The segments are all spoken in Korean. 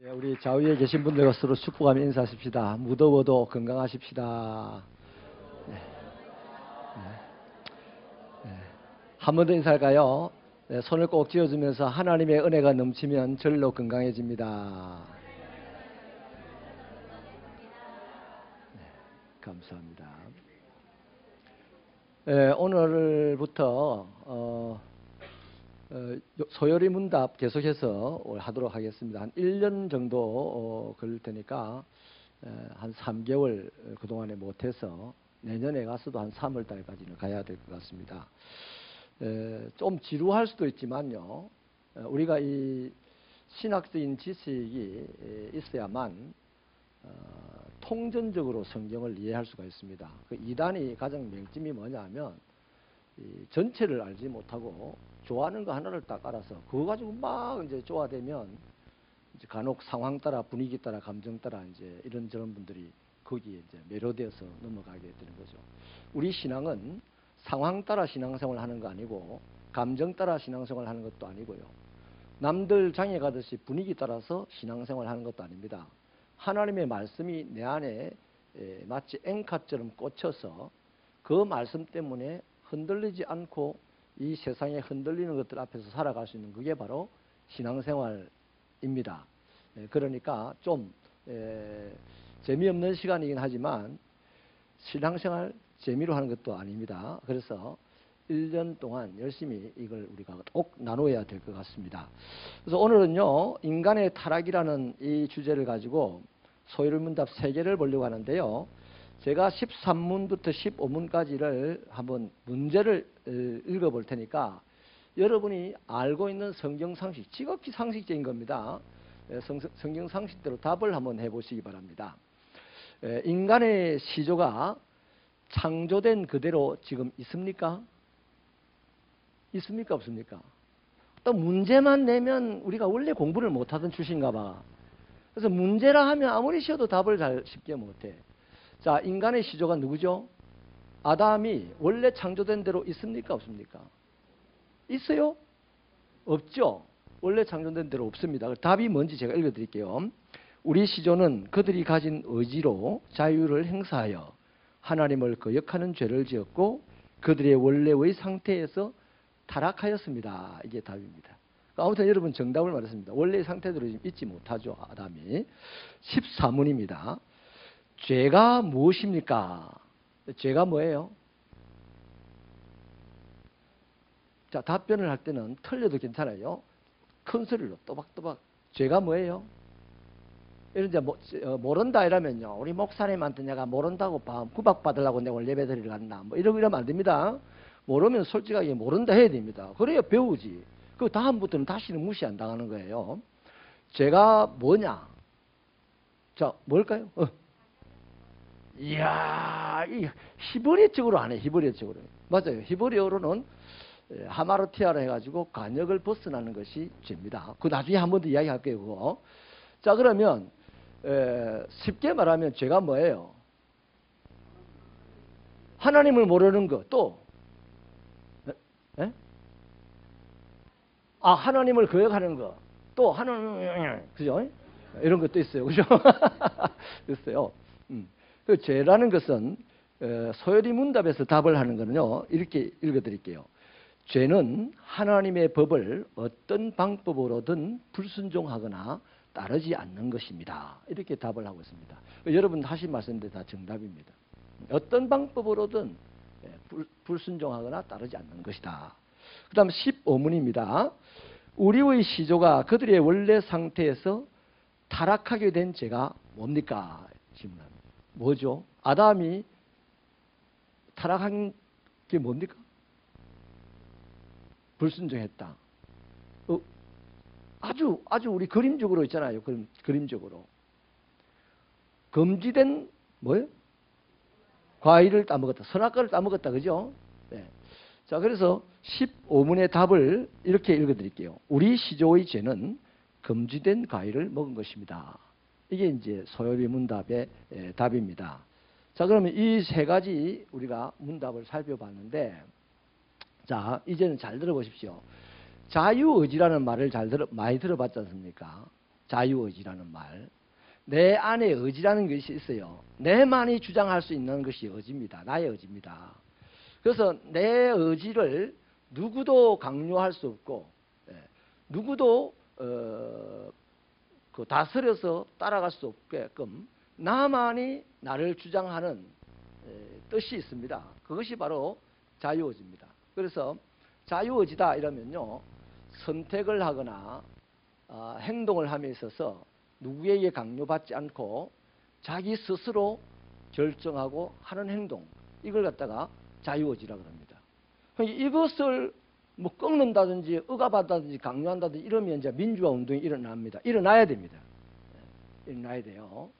예, 우리 좌우에 계신 분들과 서로 축복하며 인사하십시다. 무더워도 건강하십시다. 네, 네. 한 번 더 인사할까요? 네, 손을 꼭 쥐어주면서 하나님의 은혜가 넘치면 절로 건강해집니다. 네, 감사합니다. 오늘부터 소요리 문답 계속해서 하도록 하겠습니다. 한 1년 정도 걸릴 테니까 한 3개월 그동안에 못해서 내년에 가서도 한 3월 달까지는 가야 될 것 같습니다. 좀 지루할 수도 있지만요. 우리가 이 신학적인 지식이 있어야만 통전적으로 성경을 이해할 수가 있습니다. 그 이단이 가장 맹점이 뭐냐면 이 전체를 알지 못하고 좋아하는 거 하나를 딱 알아서 그거 가지고 막 이제 좋아되면 이제 간혹 상황 따라 분위기 따라 감정 따라 이제 이런저런 분들이 거기에 이제 매료되어서 넘어가게 되는 거죠. 우리 신앙은 상황 따라 신앙생활을 하는 거 아니고 감정 따라 신앙생활을 하는 것도 아니고요. 남들 장에 가듯이 분위기 따라서 신앙생활을 하는 것도 아닙니다. 하나님의 말씀이 내 안에 마치 앵카처럼 꽂혀서 그 말씀 때문에 흔들리지 않고 이 세상에 흔들리는 것들 앞에서 살아갈 수 있는 그게 바로 신앙생활입니다. 그러니까 좀 재미없는 시간이긴 하지만 신앙생활 재미로 하는 것도 아닙니다. 그래서 1년 동안 열심히 이걸 우리가 꼭 나눠야 될 것 같습니다. 그래서 오늘은요, 인간의 타락이라는 이 주제를 가지고 소요리문답 3개를 보려고 하는데요. 제가 13문부터 15문까지를 한번 문제를 읽어볼 테니까 여러분이 알고 있는 성경 상식, 지극히 상식적인 겁니다. 성경 상식대로 답을 한번 해보시기 바랍니다. 인간의 시조가 창조된 그대로 지금 있습니까? 있습니까? 없습니까? 또 문제만 내면 우리가 원래 공부를 못하던 출신인가 봐. 그래서 문제라 하면 아무리 쉬어도 답을 잘 쉽게 못해. 자, 인간의 시조가 누구죠? 아담이 원래 창조된 대로 있습니까? 없습니까? 있어요? 없죠? 원래 창조된 대로 없습니다. 답이 뭔지 제가 읽어드릴게요. 우리 시조는 그들이 가진 의지로 자유를 행사하여 하나님을 거역하는 죄를 지었고 그들의 원래의 상태에서 타락하였습니다. 이게 답입니다. 아무튼 여러분 정답을 말했습니다. 원래의 상태대로 있지 못하죠. 아담이. 14문입니다. 죄가 무엇입니까? 죄가 뭐예요? 자, 답변을 할 때는 틀려도 괜찮아요. 큰 소리로 또박또박. 죄가 뭐예요? 이런 이제 모른다 이러면요. 우리 목사님한테 내가 모른다고 구박받으려고 내가 오늘 예배 드리러 갔나. 뭐 이러면 안 됩니다. 모르면 솔직하게 모른다 해야 됩니다. 그래야 배우지. 그 다음부터는 다시는 무시 안 당하는 거예요. 죄가 뭐냐? 자, 뭘까요? 이야, 이 히브리어적으로 안 해. 히브리어적으로. 맞아요. 히브리어로는 하마르티아라 해가지고 관역을 벗어나는 것이 죄입니다. 그 나중에 한 번 더 이야기할게요. 그거. 자, 그러면 쉽게 말하면 죄가 뭐예요? 하나님을 모르는 것. 또 하나님을 거역하는 것. 또 하나님, 그죠? 이런 것도 있어요. 그죠? 있어요. 그 죄라는 것은 소요리 문답에서 답을 하는 거는요. 이렇게 읽어드릴게요. 죄는 하나님의 법을 어떤 방법으로든 불순종하거나 따르지 않는 것입니다. 이렇게 답을 하고 있습니다. 여러분 다시 말씀드린 다 정답입니다. 어떤 방법으로든 불순종하거나 따르지 않는 것이다. 그 다음 15문입니다. 우리의 시조가 그들의 원래 상태에서 타락하게 된 죄가 뭡니까? 질문합니다. 뭐죠? 아담이 타락한 게 뭡니까? 불순종했다. 아주 우리 그림적으로 있잖아요. 그림적으로. 금지된 뭐예요? 과일을 따먹었다. 선악과를 따먹었다. 그죠? 네. 자, 그래서 15문의 답을 이렇게 읽어드릴게요. 우리 시조의 죄는 금지된 과일을 먹은 것입니다. 이게 이제 소요리 문답의 답입니다. 자, 그러면 이 세 가지 우리가 문답을 살펴봤는데, 자, 이제는 잘 들어보십시오. 자유의지라는 말을 많이 들어봤지 않습니까? 자유의지라는 말. 내 안에 의지라는 것이 있어요. 내만이 주장할 수 있는 것이 의지입니다. 나의 의지입니다. 그래서 내 의지를 누구도 강요할 수 없고, 누구도 다스려서 따라갈 수 없게끔 나만이 나를 주장하는 뜻이 있습니다. 그것이 바로 자유의지입니다. 그래서 자유의지다 이러면요, 선택을 하거나 행동을 함에 있어서 누구에게 강요받지 않고 자기 스스로 결정하고 하는 행동, 이걸 갖다가 자유의지라고 합니다. 그러니까 이것을 뭐 꺾는다든지 억압한다든지 강요한다든지 이러면 이제 민주화 운동이 일어납니다. 일어나야 됩니다. 일어나야 돼요.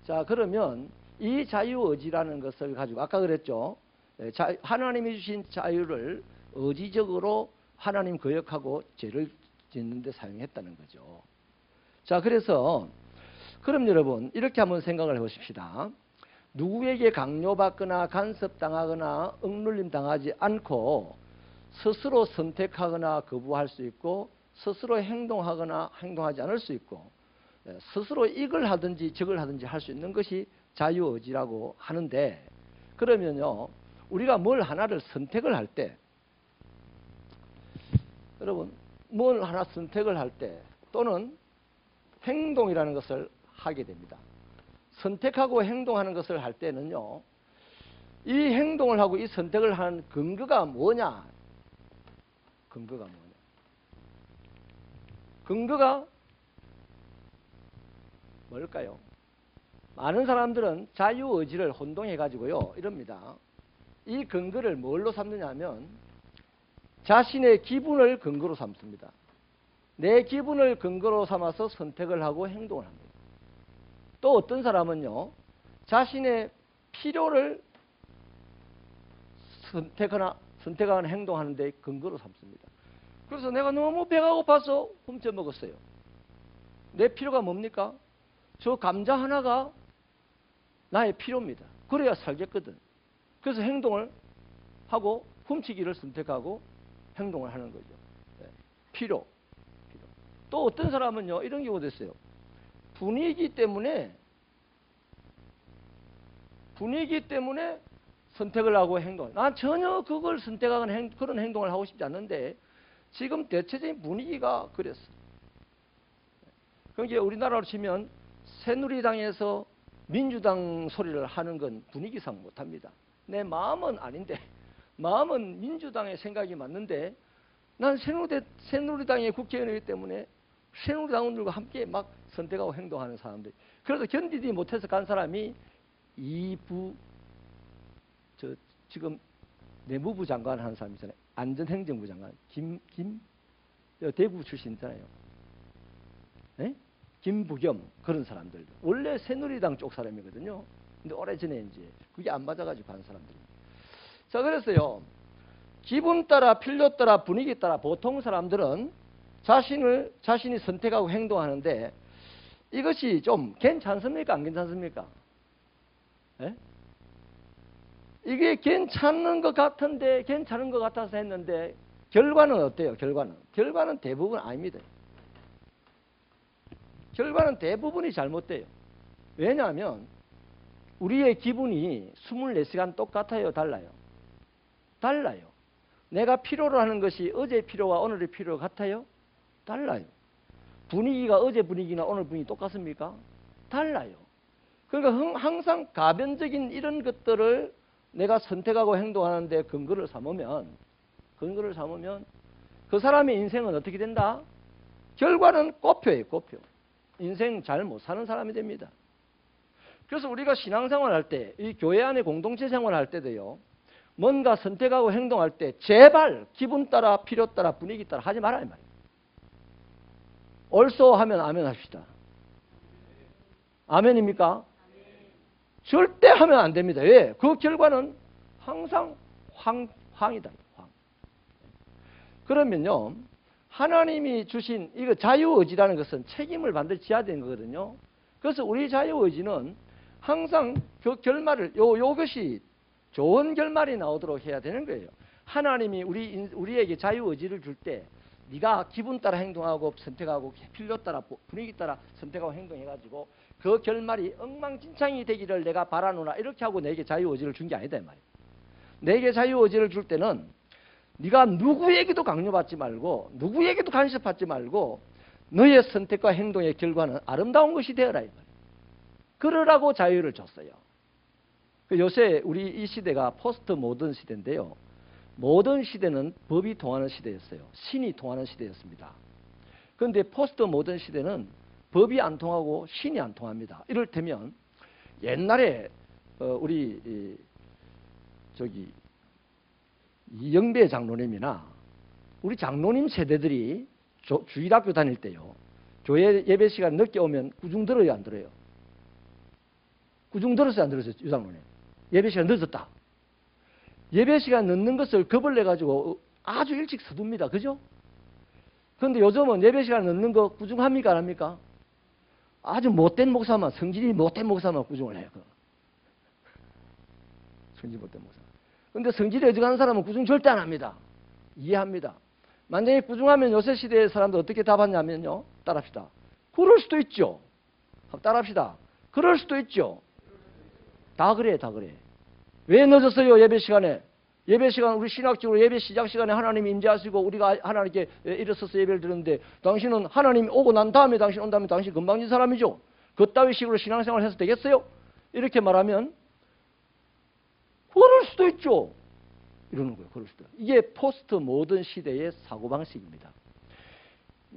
자, 그러면 이 자유의지라는 것을 가지고 아까 그랬죠. 하나님이 주신 자유를 의지적으로 하나님 거역하고 죄를 짓는 데 사용했다는 거죠. 자, 그래서 그럼 여러분 이렇게 한번 생각을 해보십시다. 누구에게 강요받거나 간섭당하거나 억눌림 당하지 않고 스스로 선택하거나 거부할 수 있고 스스로 행동하거나 행동하지 않을 수 있고 스스로 이걸 하든지 저걸 하든지 할 수 있는 것이 자유의지라고 하는데, 그러면요, 우리가 뭘 하나를 선택을 할 때, 여러분 뭘 하나 선택을 할 때 또는 행동이라는 것을 하게 됩니다. 선택하고 행동하는 것을 할 때는요, 이 행동을 하고 이 선택을 하는 근거가 뭐냐? 근거가 뭐냐? 근거가 뭘까요? 많은 사람들은 자유의지를 혼동해가지고요, 이럽니다. 이 근거를 뭘로 삼느냐 하면 자신의 기분을 근거로 삼습니다. 내 기분을 근거로 삼아서 선택을 하고 행동을 합니다. 또 어떤 사람은요, 자신의 필요를 선택하거나 행동하는 데 근거로 삼습니다. 그래서 내가 너무 배가 고파서 훔쳐 먹었어요. 내 필요가 뭡니까? 저 감자 하나가 나의 필요입니다. 그래야 살겠거든. 그래서 행동을 하고 훔치기를 선택하고 행동을 하는 거죠. 필요. 또 어떤 사람은요, 이런 경우도 있어요. 분위기 때문에 선택을 하고 행동을. 난 전혀 그걸 선택하거나 그런 행동을 하고 싶지 않는데 지금 대체적인 분위기가 그랬어. 그러니까 우리나라로 치면 새누리당에서 민주당 소리를 하는 건 분위기상 못합니다. 내 마음은 아닌데, 마음은 민주당의 생각이 맞는데 난 새누리당의 국회의원이기 때문에 새누리당원들과 함께 막 선택하고 행동하는 사람들. 그래서 견디지 못해서 간 사람이 지금 내무부 장관 하는 사람 있잖아요. 안전행정부 장관 대구 출신이잖아요. 네? 김부겸 그런 사람들. 원래 새누리당 쪽 사람이거든요. 근데 오래전에 이제 그게 안 맞아가지고 간 사람들입니다. 자, 그래서요, 기분 따라 필요 따라 분위기 따라 보통 사람들은 자신이 선택하고 행동하는데 이것이 좀 괜찮습니까? 안 괜찮습니까? 네? 이게 괜찮은 것 같은데 괜찮은 것 같아서 했는데 결과는 어때요? 결과는 대부분 아닙니다. 결과는 대부분이 잘못돼요. 왜냐하면 우리의 기분이 24시간 똑같아요? 달라요? 달라요. 내가 필요로 하는 것이 어제 필요와 오늘의 필요 같아요? 달라요. 분위기가 어제 분위기나 오늘 분위기 똑같습니까? 달라요. 그러니까 항상 가변적인 이런 것들을 내가 선택하고 행동하는데 근거를 삼으면 그 사람의 인생은 어떻게 된다? 결과는 꼽혀요, 꼽혀. 인생 잘 못 사는 사람이 됩니다. 그래서 우리가 신앙생활할 때, 이 교회 안에 공동체 생활할 때도요, 뭔가 선택하고 행동할 때 제발 기분 따라 필요 따라 분위기 따라 하지 말아야 말이에요. 옳소 하면 아멘 합시다. 아멘입니까? 절대 하면 안 됩니다. 왜? 그 결과는 항상 황이다. 황. 그러면요, 하나님이 주신 이거 자유의지라는 것은 책임을 반드시 져야 되는 거거든요. 그래서 우리 자유의지는 항상 그 결말을 요것이 좋은 결말이 나오도록 해야 되는 거예요. 하나님이 우리에게 자유의지를 줄 때 네가 기분 따라 행동하고 선택하고 필요 따라 분위기 따라 선택하고 행동해가지고 그 결말이 엉망진창이 되기를 내가 바라노라 이렇게 하고 내게 자유의지를 준 게 아니다 이 말이에요. 내게 자유의지를 줄 때는 네가 누구에게도 강요받지 말고 누구에게도 간섭받지 말고 너의 선택과 행동의 결과는 아름다운 것이 되어라 이 말이에요. 그러라고 자유를 줬어요. 요새 우리 이 시대가 포스트 모던 시대인데요. 모던 시대는 법이 통하는 시대였어요. 신이 통하는 시대였습니다. 그런데 포스트 모던 시대는 법이 안 통하고 신이 안 통합니다. 이를테면 옛날에 우리 저기 이영배 장로님이나 우리 장로님 세대들이 주일학교 다닐 때요. 교회 예배 시간 늦게 오면 구중 들어요, 안 들어요? 구중 들었어요, 안 들었어요, 유장로님? 예배 시간 늦었다. 예배 시간 늦는 것을 겁을 내가지고 아주 일찍 서둡니다. 그죠? 그런데 요즘은 예배 시간 늦는 거 구중합니까? 안 합니까? 아주 못된 목사만, 성질이 못된 목사만 구중을 해요. 성질 못된 목사. 그런데 성질이 어지간한 사람은 구중 절대 안 합니다. 이해합니다. 만약에 구중하면 요새 시대의 사람들 어떻게 답하냐면요. 따라합시다. 그럴 수도 있죠. 따라합시다. 그럴 수도 있죠. 다 그래, 다 그래. 왜 늦었어요, 예배 시간에? 예배 시간, 우리 신학적으로 예배 시작 시간에 하나님이 임재하시고 우리가 하나님께 일어서서 예배를 드렸는데 당신은 하나님이 오고 난 다음에 당신 온다면 당신 건방진 사람이죠. 그따위 식으로 신앙생활 해서 되겠어요? 이렇게 말하면 그럴 수도 있죠. 이러는 거예요. 그럴 수도. 이게 포스트 모던 시대의 사고방식입니다.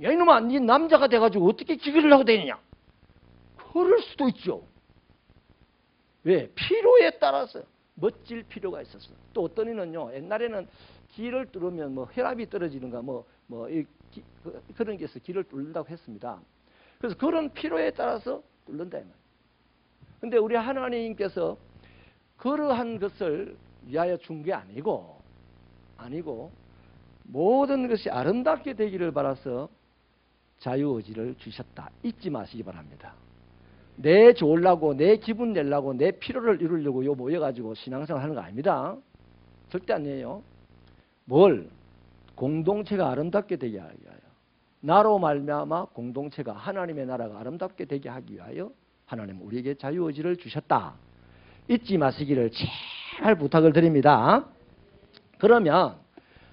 야, 이놈아, 네 남자가 돼가지고 어떻게 기계를 하고 다니냐? 그럴 수도 있죠. 왜? 필요에 따라서 멋질 필요가 있었어. 또 어떤 이는요, 옛날에는 길을 뚫으면 뭐 혈압이 떨어지는가 그런 게 있어 길을 뚫는다고 했습니다. 그래서 그런 필요에 따라서 뚫는다 이 말이에요. 근데 우리 하나님께서 그러한 것을 위하여 준 게 아니고 모든 것이 아름답게 되기를 바라서 자유의지를 주셨다. 잊지 마시기 바랍니다. 내 좋으려고 내 기분 내려고 내 필요를 이루려고 요 모여가지고 신앙생활 하는 거 아닙니다. 절대 아니에요. 뭘? 공동체가 아름답게 되게 하기 위하여 나로 말미암아 공동체가 하나님의 나라가 아름답게 되게 하기 위하여 하나님은 우리에게 자유의지를 주셨다. 잊지 마시기를 제발 부탁을 드립니다. 그러면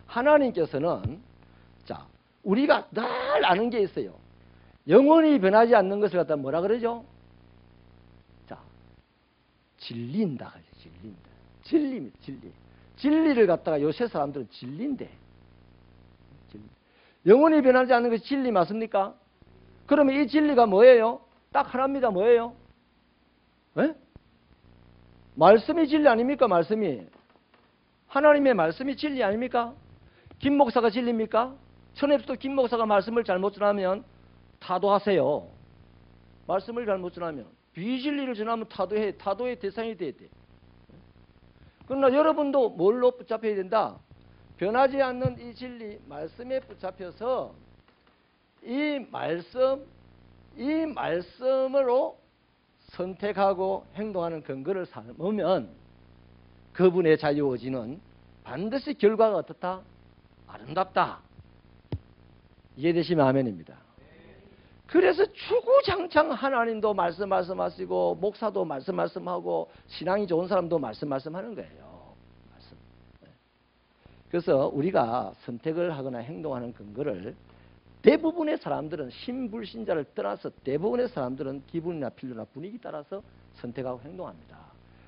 하나님께서는 자 우리가 늘 아는 게 있어요. 영원히 변하지 않는 것을 갖다 뭐라 그러죠? 자 진리인다. 진리인다. 진리입니다. 진리. 진리를 갖다가 요새 사람들은 진리인데 진리. 영원히 변하지 않는 것이 진리 맞습니까? 그러면 이 진리가 뭐예요? 딱 하나입니다. 뭐예요? 네? 말씀이 진리 아닙니까? 말씀이. 하나님의 말씀이 진리 아닙니까? 김 목사가 진리입니까? 천앱도 김 목사가 말씀을 잘못 전하면 타도하세요. 말씀을 잘못 전하면. 비진리를 전하면 타도해. 타도의 대상이 돼야 돼. 그러나 여러분도 뭘로 붙잡혀야 된다? 변하지 않는 이 진리, 말씀에 붙잡혀서 이 말씀으로 선택하고 행동하는 근거를 삼으면 그분의 자유의지는 반드시 결과가 어떻다? 아름답다. 이해되시면 아멘입니다. 그래서 주구장창 하나님도 말씀하시고 목사도 말씀하고 신앙이 좋은 사람도 말씀하는 거예요. 말씀. 그래서 우리가 선택을 하거나 행동하는 근거를 대부분의 사람들은 신불신자를 떠나서 대부분의 사람들은 기분이나 필요나 분위기 따라서 선택하고 행동합니다.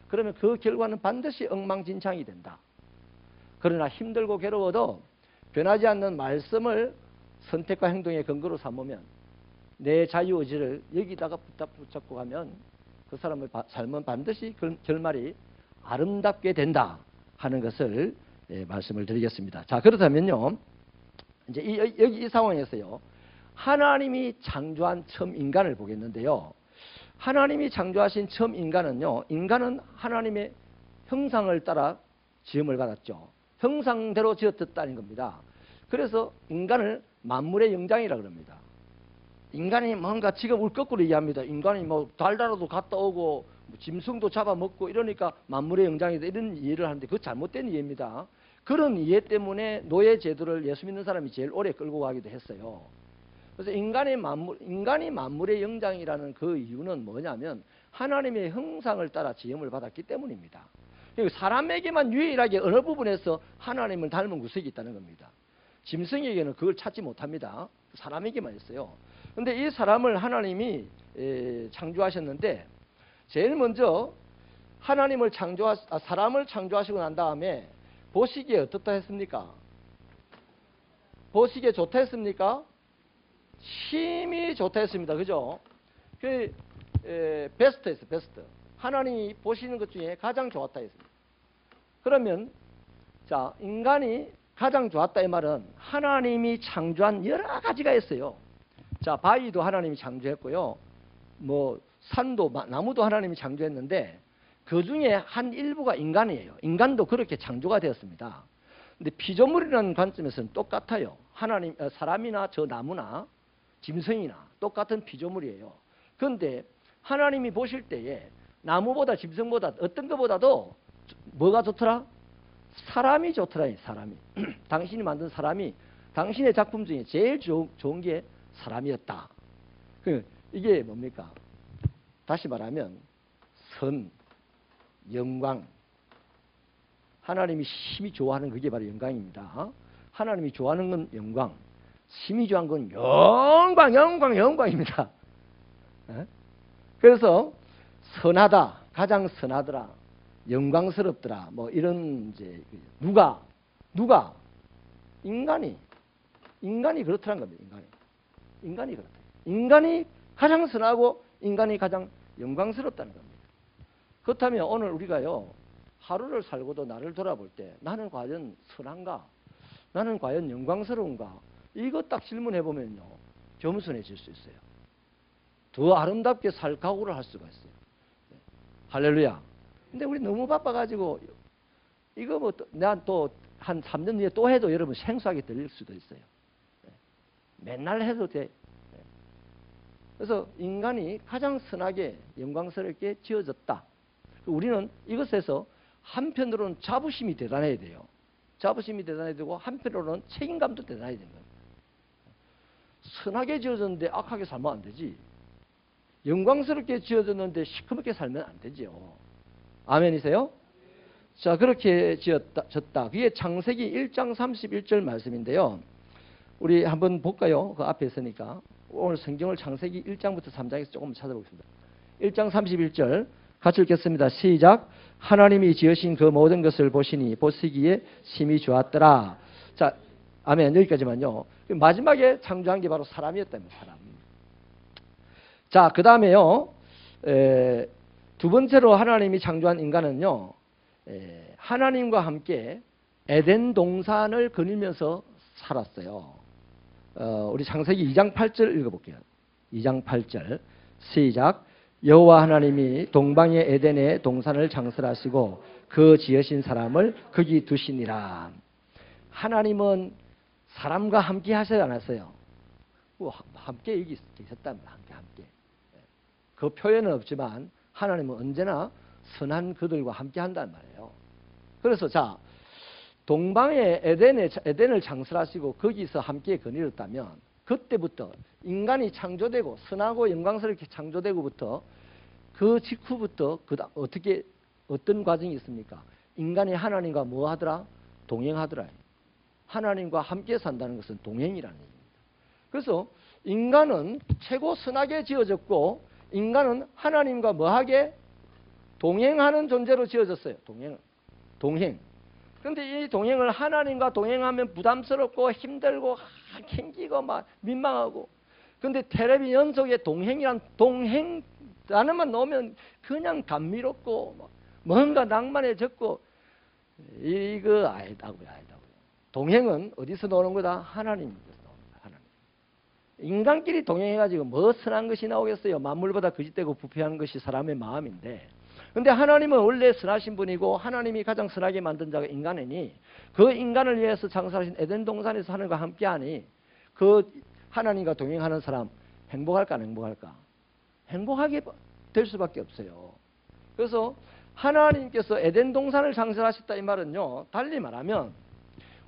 그러면 그 결과는 반드시 엉망진창이 된다. 그러나 힘들고 괴로워도 변하지 않는 말씀을 선택과 행동의 근거로 삼으면 내 자유의지를 여기다가 붙잡고 가면 그 사람의 삶은 반드시 결말이 아름답게 된다 하는 것을 말씀을 드리겠습니다. 자, 그렇다면요. 이제 여기 이 상황에서요. 하나님이 창조한 처음 인간을 보겠는데요. 하나님이 창조하신 처음 인간은요. 인간은 하나님의 형상을 따라 지음을 받았죠. 형상대로 지었다는 겁니다. 그래서 인간을 만물의 영장이라고 합니다. 인간이 뭔가 지금 우리 거꾸로 이해합니다. 인간이 뭐 달나라도 갔다 오고 뭐 짐승도 잡아먹고 이러니까 만물의 영장이다 이런 이해를 하는데 그거 잘못된 이해입니다. 그런 이해 때문에 노예 제도를 예수 믿는 사람이 제일 오래 끌고 가기도 했어요. 그래서 인간이 만물의 영장이라는 그 이유는 뭐냐면 하나님의 형상을 따라 지음을 받았기 때문입니다. 사람에게만 유일하게 어느 부분에서 하나님을 닮은 구석이 있다는 겁니다. 짐승에게는 그걸 찾지 못합니다. 사람에게만 있어요. 그런데 이 사람을 하나님이 창조하셨는데 제일 먼저 사람을 창조하시고 난 다음에 보시기에 어떻다 했습니까? 보시기에 좋다 했습니까? 심히 좋다 했습니다. 그죠? 베스트였어요. 베스트. 하나님이 보시는 것 중에 가장 좋았다 했습니다. 그러면 자, 인간이 가장 좋았다 이 말은 하나님이 창조한 여러 가지가 있어요. 자, 바위도 하나님이 창조했고요. 뭐 산도 나무도 하나님이 창조했는데 그 중에 한 일부가 인간이에요. 인간도 그렇게 창조가 되었습니다. 근데 피조물이라는 관점에서는 똑같아요. 사람이나 저 나무나 짐승이나 똑같은 피조물이에요. 그런데 하나님이 보실 때에 나무보다 짐승보다 어떤 것보다도 뭐가 좋더라? 사람이 좋더라. 사람이. 당신이 만든 사람이 당신의 작품 중에 제일 좋은 게 사람이었다. 이게 뭡니까? 다시 말하면 선, 영광. 하나님이 심히 좋아하는 그게 바로 영광입니다. 하나님이 좋아하는 건 영광, 심히 좋아하는 건 영광입니다. 그래서 선하다, 가장 선하더라, 영광스럽더라, 뭐 이런 이제 누가 인간이 그렇다는 겁니다. 인간이 그렇다. 인간이 가장 선하고 인간이 가장 영광스럽다는 겁니다. 그렇다면 오늘 우리가요 하루를 살고도 나를 돌아볼 때 나는 과연 선한가? 나는 과연 영광스러운가? 이거 딱 질문해 보면요 겸손해질 수 있어요. 더 아름답게 살 각오를 할 수가 있어요. 할렐루야. 근데 우리 너무 바빠가지고 이거 뭐 난 또 한 3년 뒤에 또 해도 여러분 생소하게 들릴 수도 있어요. 맨날 해도 돼. 그래서 인간이 가장 선하게 영광스럽게 지어졌다. 우리는 이것에서 한편으로는 자부심이 대단해야 돼요. 자부심이 대단해야 되고 한편으로는 책임감도 대단해야 되는 겁니다. 선하게 지어졌는데 악하게 살면 안 되지. 영광스럽게 지어졌는데 시커멓게 살면 안 되죠. 아멘이세요? 자, 그렇게 지었다. 그게 창세기 1장 31절 말씀인데요. 우리 한번 볼까요? 그 앞에 있으니까. 오늘 성경을 창세기 1장부터 3장에서 조금 찾아보겠습니다. 1장 31절 같이 읽겠습니다. 시작. 하나님이 지으신 그 모든 것을 보시기에 심히 좋았더라. 자, 아멘. 여기까지만요. 마지막에 창조한 게 바로 사람이었다면 사람. 자, 그 다음에요. 두 번째로 하나님이 창조한 인간은요. 하나님과 함께 에덴 동산을 거닐면서 살았어요. 우리 창세기 2장 8절 읽어볼게요. 2장 8절 시작. 여호와 하나님이 동방의 에덴의 동산을 창설하시고 그 지으신 사람을 거기 두시니라. 하나님은 사람과 함께 하셔야 안 했어요. 함께 여기 계셨답니다. 함께. 그 표현은 없지만 하나님은 언제나 선한 그들과 함께 한다는 말이에요. 그래서 자, 동방의 에덴을 창설하시고 거기서 함께 거닐었다면 그때부터 인간이 창조되고 선하고 영광스럽게 창조되고부터 그 직후부터 어떤 과정이 있습니까? 인간이 하나님과 뭐 하더라? 동행하더라. 하나님과 함께 산다는 것은 동행이라는 얘기입니다. 그래서 인간은 최고 선하게 지어졌고 인간은 하나님과 뭐하게? 동행하는 존재로 지어졌어요. 동행. 그런데 이 동행을 하나님과 동행하면 부담스럽고 힘들고 힘기고 막 민망하고. 그런데 텔레비 연속에 동행이란 동행 단어만 넣으면 그냥 감미롭고 뭔가 낭만해졌고 이거 아니다고요. 동행은 어디서 나오는 거다? 하나님께서 나오는 거다. 하나님. 인간끼리 동행해가지고 뭐 선한 것이 나오겠어요? 만물보다 거짓되고 부패한 것이 사람의 마음인데. 근데 하나님은 원래 선하신 분이고 하나님이 가장 선하게 만든 자가 인간이니 그 인간을 위해서 창설하신 에덴 동산에서 하나님과 함께하니 그 하나님과 동행하는 사람 행복할까 안 행복할까? 행복하게 될 수밖에 없어요. 그래서 하나님께서 에덴 동산을 창설하셨다 이 말은요. 달리 말하면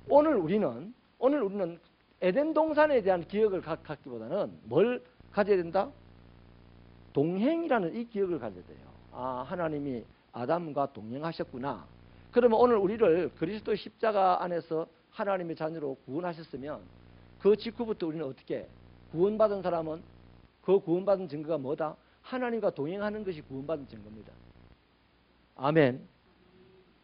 오늘 우리는 에덴 동산에 대한 기억을 갖기보다는 뭘 가져야 된다? 동행이라는 이 기억을 가져야 돼요. 아, 하나님이 아담과 동행하셨구나. 그러면 오늘 우리를 그리스도의 십자가 안에서 하나님의 자녀로 구원하셨으면 그 직후부터 우리는 어떻게 구원받은 사람은 그 구원받은 증거가 뭐다? 하나님과 동행하는 것이 구원받은 증거입니다. 아멘.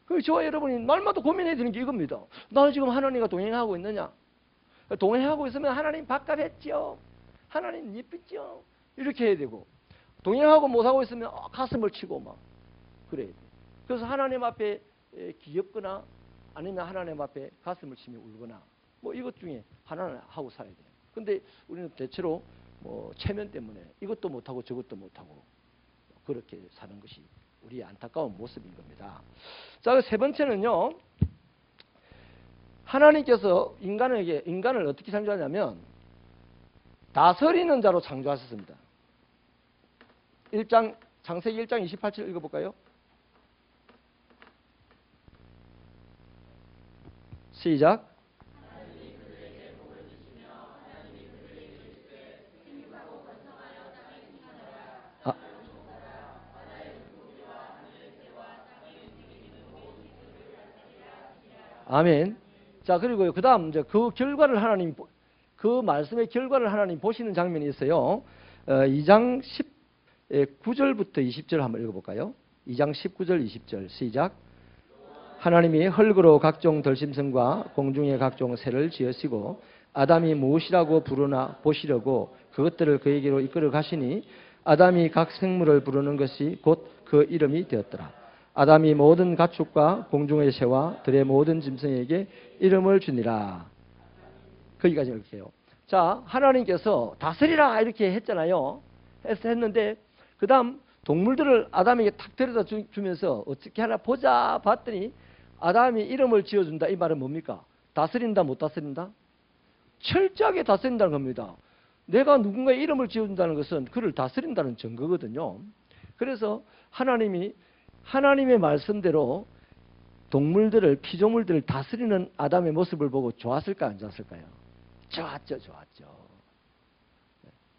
그 저와 여러분이 날마다 고민해야 되는 게 이겁니다. 나는 지금 하나님과 동행하고 있느냐? 동행하고 있으면 하나님 밥값했죠. 하나님 예쁘죠. 이렇게 해야 되고 동행하고 못하고 있으면 가슴을 치고 막 그래야 돼. 그래서 하나님 앞에 귀엽거나 아니면 하나님 앞에 가슴을 치며 울거나 뭐 이것 중에 하나는 하고 살아야 돼요. 근데 우리는 대체로 뭐 체면 때문에 이것도 못하고 저것도 못하고 그렇게 사는 것이 우리의 안타까운 모습인 겁니다. 자, 세 번째는요. 하나님께서 인간을 어떻게 창조하냐면 다스리는 자로 창조하셨습니다. 창세기 1장 28절 읽어볼까요? 시작. 아멘. 자, 그리고요. 그 다음, 이제 그 말씀의 결과를 하나님 보시는 장면이 있어요. 2장 19절부터 20절 한번 읽어볼까요? 2장 19절, 20절. 시작. 하나님이 흙으로 각종 들짐승과 공중의 각종 새를 지으시고 아담이 무엇이라고 부르나 보시려고 그것들을 그에게로 이끌어 가시니 아담이 각 생물을 부르는 것이 곧 그 이름이 되었더라. 아담이 모든 가축과 공중의 새와 들의 모든 짐승에게 이름을 주니라. 거기까지 읽게요. 자, 하나님께서 다스리라 이렇게 했잖아요. 했는데 그 다음 동물들을 아담에게 탁 데려다 주면서 어떻게 하나 보자 봤더니 아담이 이름을 지어준다. 이 말은 뭡니까? 다스린다 못 다스린다? 철저하게 다스린다는 겁니다. 내가 누군가의 이름을 지어준다는 것은 그를 다스린다는 증거거든요. 그래서 하나님의 말씀대로 동물들을, 피조물들을 다스리는 아담의 모습을 보고 좋았을까 안 좋았을까요? 좋았죠.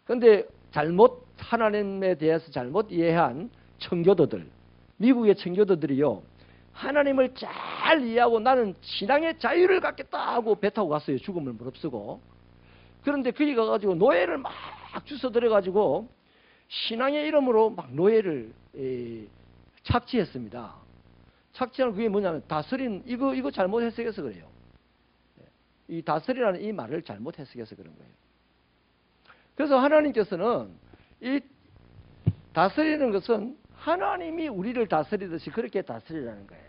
그런데 하나님에 대해서 잘못 이해한 청교도들, 미국의 청교도들이요, 하나님을 잘 이해하고 나는 신앙의 자유를 갖겠다 하고 배 타고 갔어요. 죽음을 무릅쓰고. 그런데 거기 가가지고 노예를 막 주워들여가지고 신앙의 이름으로 막 노예를 착취했습니다. 착취한 그게 뭐냐면 이거 잘못 해석해서 그래요. 이 다스리라는 이 말을 잘못 해석해서 그런 거예요. 그래서 하나님께서는 이 다스리는 것은 하나님이 우리를 다스리듯이 그렇게 다스리라는 거예요.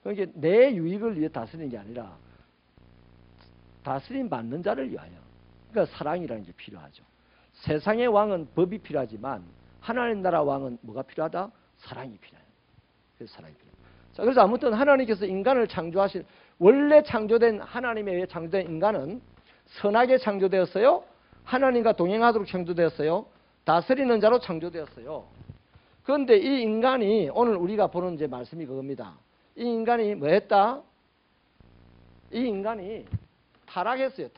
그러니까 내 유익을 위해 다스리는 게 아니라 다스림 받는 자를 위하여. 그러니까 사랑이라는 게 필요하죠. 세상의 왕은 법이 필요하지만 하나님 나라 왕은 뭐가 필요하다? 사랑이 필요해요. 그래서 사랑이 필요해요. 자, 그래서 아무튼 하나님께서 인간을 원래 하나님에 의해 창조된 인간은 선하게 창조되었어요. 하나님과 동행하도록 창조되었어요. 다스리는 자로 창조되었어요. 그런데 이 인간이 오늘 우리가 보는 이제 말씀이 그겁니다. 이 인간이 뭐 했다? 이 인간이 타락했어요.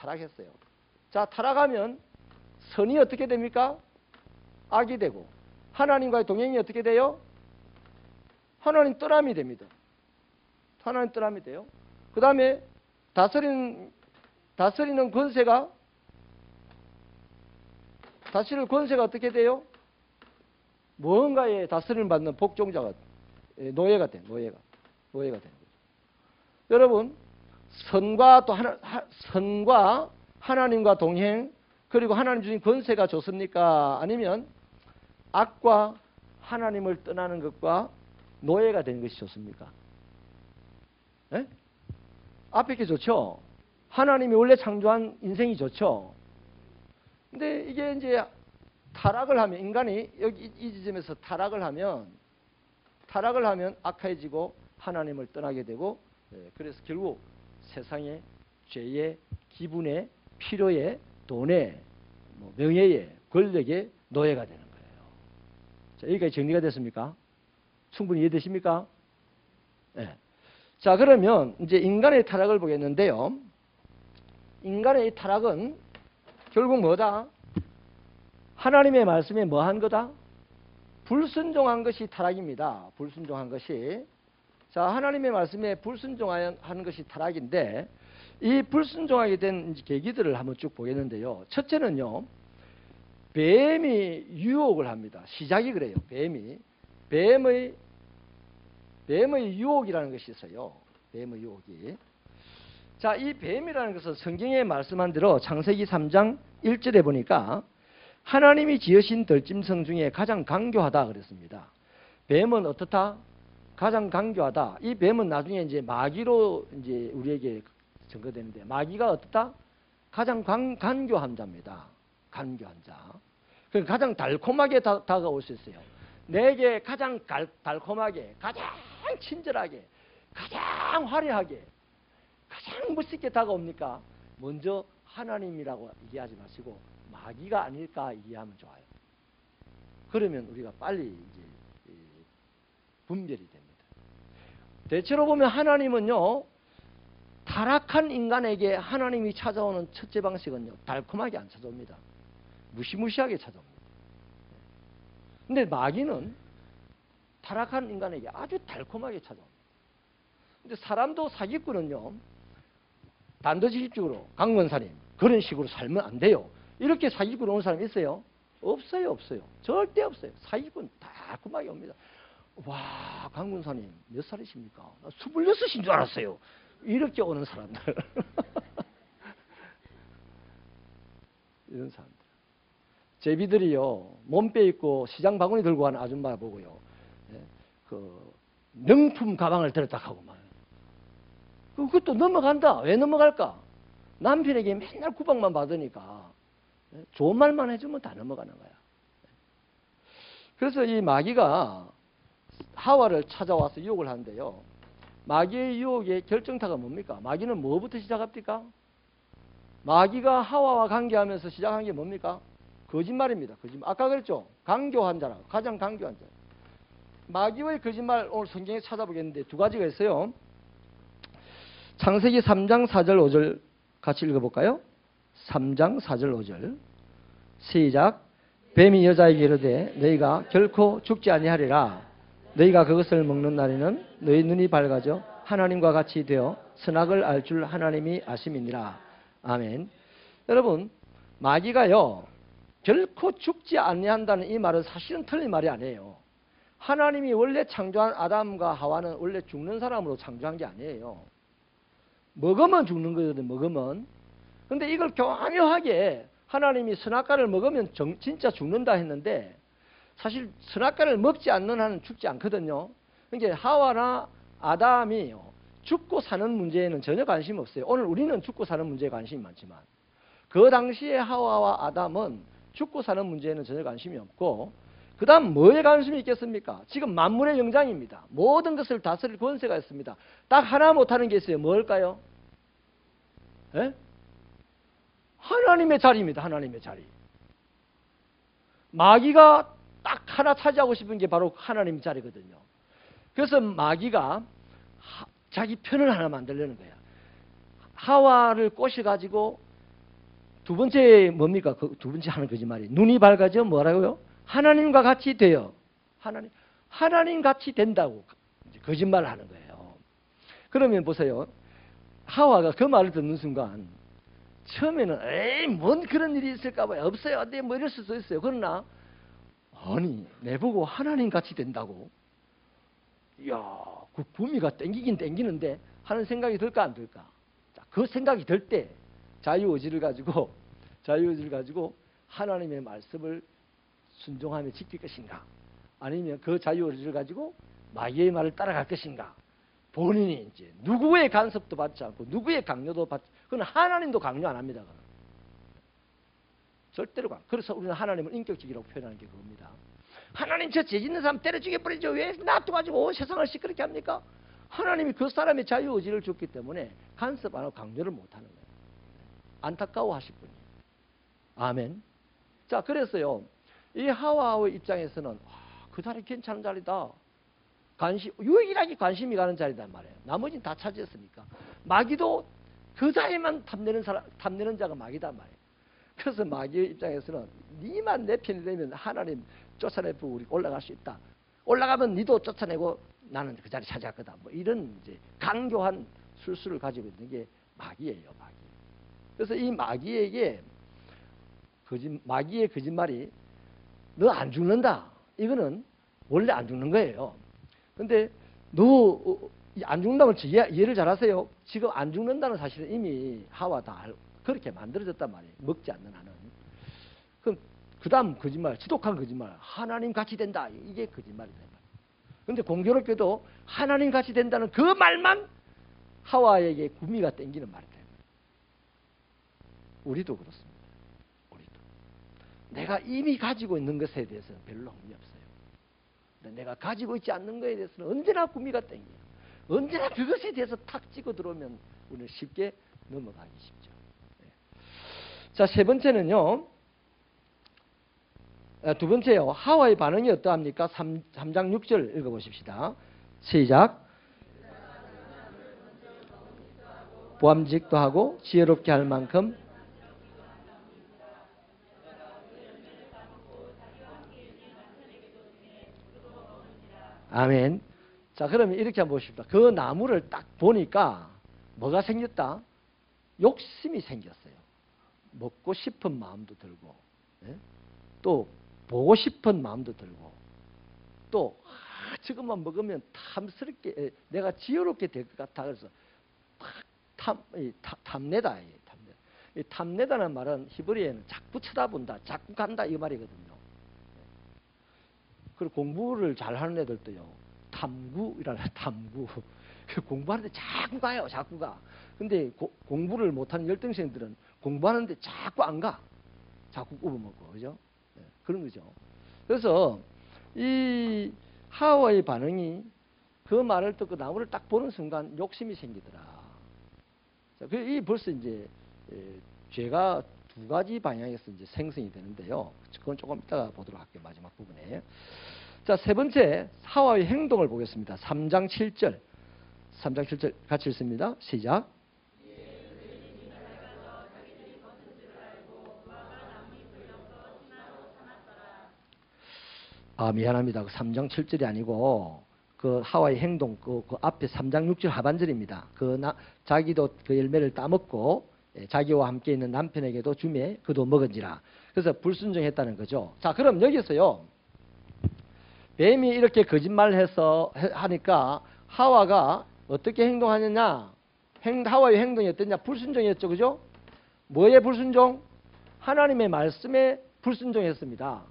자, 타락하면 선이 어떻게 됩니까? 악이 되고 하나님과의 동행이 어떻게 돼요? 하나님 떠남이 됩니다. 하나님 떠남이 돼요. 그 다음에 다스리는 권세가 어떻게 돼요? 무언가에 다스림을 받는 복종자가 노예가 되는 거죠. 여러분, 선과 하나님과 동행 그리고 하나님 주신 권세가 좋습니까? 아니면 악과 하나님을 떠나는 것과 노예가 되는 것이 좋습니까? 네? 앞에 게 좋죠. 하나님이 원래 창조한 인생이 좋죠. 근데 이게 이제 타락을 하면 인간이 여기 이 지점에서 타락을 하면 악해지고 하나님을 떠나게 되고 그래서 결국 세상의 죄의 기분의 필요의 돈의 명예의 권력의 노예가 되는 거예요. 자, 여기까지 정리가 됐습니까? 충분히 이해되십니까? 네. 자, 그러면 이제 인간의 타락을 보겠는데요. 인간의 타락은 결국 뭐다? 하나님의 말씀에 뭐 한 거다? 불순종한 것이 타락입니다. 불순종한 것이. 자, 하나님의 말씀에 불순종한 것이 타락인데, 이 불순종하게 된 계기들을 한번 쭉 보겠는데요. 첫째는요, 뱀이 유혹을 합니다. 시작이 그래요. 뱀의 유혹이라는 것이 있어요. 뱀의 유혹이. 자, 이 뱀이라는 것은 성경에 말씀한 대로 창세기 3장 1절에 보니까 하나님이 지으신 들짐승 중에 가장 강교하다 그랬습니다. 뱀은 어떻다? 가장 강교하다. 이 뱀은 나중에 이제 마귀로 이제 우리에게 증거되는데, 마귀가 어떻다? 가장 간교한 자입니다. 간교한 자. 그러니까 가장 달콤하게 다가올 수 있어요. 내게 가장 달콤하게, 가장 친절하게, 가장 화려하게, 가장 멋있게 다가옵니까? 먼저 하나님이라고 얘기하지 마시고 마귀가 아닐까 이해하면 좋아요. 그러면 우리가 빨리 이제 분별이 됩니다. 대체로 보면 하나님은요, 타락한 인간에게 하나님이 찾아오는 첫째 방식은요, 달콤하게 안 찾아옵니다. 무시무시하게 찾아옵니다. 근데 마귀는 타락한 인간에게 아주 달콤하게 찾아옵니다. 근데 사람도 사기꾼은요, 단도직입적으로 강권살인 그런 식으로 살면 안 돼요. 이렇게 사기꾼 오는 사람 있어요? 없어요. 절대 없어요. 사기꾼 달콤하게 옵니다. 와, 강군사님 몇 살이십니까? 26이신 줄 알았어요. 이렇게 오는 사람들. 이런 사람들. 제비들이요, 몸빼 입고 시장 바구니 들고 가는 아줌마 보고요, 그 명품 가방을 들었다 하고 말. 그것도 넘어간다. 왜 넘어갈까? 남편에게 맨날 구박만 받으니까 좋은 말만 해주면 다 넘어가는 거야. 그래서 이 마귀가 하와를 찾아와서 유혹을 하는데요. 마귀의 유혹의 결정타가 뭡니까? 마귀는 뭐부터 시작합니까? 마귀가 하와와 관계하면서 시작한 게 뭡니까? 거짓말입니다. 거짓말. 아까 그랬죠? 강교한 자라고. 가장 강교한 자. 마귀의 거짓말 오늘 성경에 찾아보겠는데 두 가지가 있어요. 창세기 3장 4절 5절 같이 읽어볼까요? 3장 4절 5절 시작. 뱀이 여자에게 이르되 너희가 결코 죽지 아니하리라. 너희가 그것을 먹는 날에는 너희 눈이 밝아져 하나님과 같이 되어 선악을 알 줄 하나님이 아심이니라. 아멘. 여러분, 마귀가요, 결코 죽지 아니한다는 이 말은 사실은 틀린 말이 아니에요. 하나님이 원래 창조한 아담과 하와는 원래 죽는 사람으로 창조한 게 아니에요. 먹으면 죽는 거거든, 먹으면. 근데 이걸 교묘하게 하나님이 선악과를 먹으면 진짜 죽는다 했는데, 사실 선악과를 먹지 않는 한은 죽지 않거든요. 그러니까 하와나 아담이 죽고 사는 문제에는 전혀 관심이 없어요. 오늘 우리는 죽고 사는 문제에 관심이 많지만, 그 당시에 하와와 아담은 죽고 사는 문제에는 전혀 관심이 없고, 그 다음 뭐에 관심이 있겠습니까? 지금 만물의 영장입니다. 모든 것을 다스릴 권세가 있습니다. 딱 하나 못하는 게 있어요. 뭘까요? 에? 하나님의 자리입니다. 하나님의 자리. 마귀가 딱 하나 차지하고 싶은 게 바로 하나님의 자리거든요. 그래서 마귀가 자기 편을 하나 만들려는 거야. 하와를 꼬셔가지고 두 번째 뭡니까? 그 두 번째 하는 거짓말이 눈이 밝아져 뭐라고요? 하나님과 같이 돼요. 하나님 같이 된다고 거짓말을 하는 거예요. 그러면 보세요. 하와가 그 말을 듣는 순간 처음에는 에이 뭔 그런 일이 있을까 봐요. 없어요. 네, 뭐 이럴 수도 있어요. 그러나 아니 내보고 하나님 같이 된다고? 이야, 그 구미가 땡기긴 땡기는데 하는 생각이 들까 안 들까? 자, 그 생각이 들 때 자유의지를 가지고 하나님의 말씀을 순종하며 지킬 것인가? 아니면 그 자유의지를 가지고 마귀의 말을 따라갈 것인가? 본인이 이제 누구의 간섭도 받지 않고 누구의 강요도 받지, 그건 하나님도 강요 안 합니다. 그건. 절대로 강. 그래서 우리는 하나님을 인격적이라고 표현하는 게 그겁니다. 하나님 저 죄 짓는 사람 때려 죽여버리죠. 왜 놔둬가지고 세상을 시끄럽게 합니까? 하나님이 그 사람의 자유의지를 줬기 때문에 간섭 안 하고 강요를 못 하는 거예요. 안타까워하실 분이에요. 아멘. 자, 그래서요. 이 하와의 입장에서는 그 자리 괜찮은 자리다. 유일하게 관심이 가는 자리단 말이에요. 나머지는 다 차지했으니까. 마귀도 그 자리만 탐내는 자가 마귀단 말이에요. 그래서 마귀의 입장에서는 니만 내 편이 되면 하나님 쫓아내고 우리 올라갈 수 있다. 올라가면 니도 쫓아내고 나는 그 자리 차지할 거다. 뭐 이런 이제 강교한 술수를 가지고 있는 게 마귀예요, 마귀. 그래서 이 마귀에게 마귀의 거짓말이 너 안 죽는다. 이거는 원래 안 죽는 거예요. 근데 너 안 죽는다면 이해를 잘 하세요. 지금 안 죽는다는 사실은 이미 하와 다 그렇게 만들어졌단 말이에요. 먹지 않는 한은. 그럼 그 다음 거짓말, 지독한 거짓말. 하나님 같이 된다. 이게 거짓말이다. 근데 공교롭게도 하나님 같이 된다는 그 말만 하와에게 구미가 땡기는 말이다. 우리도 그렇습니다. 우리도. 내가 이미 가지고 있는 것에 대해서는 별로 흥미 없어요. 근데 내가 가지고 있지 않는 것에 대해서는 언제나 구미가 땡겨요. 언제나 그것에 대해서 탁 찍어 들어오면 우리는 쉽게 넘어가기 쉽죠. 자, 세 번째는요. 두 번째요. 하와의 반응이 어떠합니까? 3장 6절 읽어보십시다. 시작. 보암직도 하고 지혜롭게 할 만큼 아멘. 자, 그러면 이렇게 한번 보십시다. 그 나무를 딱 보니까 뭐가 생겼다? 욕심이 생겼어요. 먹고 싶은 마음도 들고, 또 보고 싶은 마음도 들고, 또 지금만 먹으면 탐스럽게 내가 지혜롭게 될 것 같아. 그래서 탐내다. 이 탐내다는 말은 히브리어에는 자꾸 쳐다본다, 자꾸 간다 이 말이거든요. 그리고 공부를 잘하는 애들도요. 탐구이라는 탐구. 공부하는데 자꾸 가요. 자꾸 가. 근데 공부를 못하는 열등생들은 공부하는데 자꾸 안 가. 자꾸 굽어먹고. 그죠? 네, 그런 거죠. 그래서 이 하와의 반응이 그 말을 듣고 나무를 딱 보는 순간 욕심이 생기더라. 자, 이 벌써 이제 죄가 두 가지 방향에서 이제 생성이 되는데요. 그건 조금 이따가 보도록 할게요. 마지막 부분에. 자, 세 번째 하와의 행동을 보겠습니다. 3장 7절. 3장 7절 같이 읽습니다. 시작. 미안합니다. 3장 7절이 아니고 그 하와의 행동 그 앞에 3장 6절 하반절입니다. 자기도 그 열매를 따먹고 자기와 함께 있는 남편에게도 주매 그도 먹은지라. 그래서 불순종했다는 거죠. 자, 그럼 여기서요. 뱀이 이렇게 거짓말해서 하니까 하와가 어떻게 행동하느냐? 하와의 행동이 어땠냐? 불순종이었죠, 그죠? 뭐에 불순종? 하나님의 말씀에 불순종했습니다.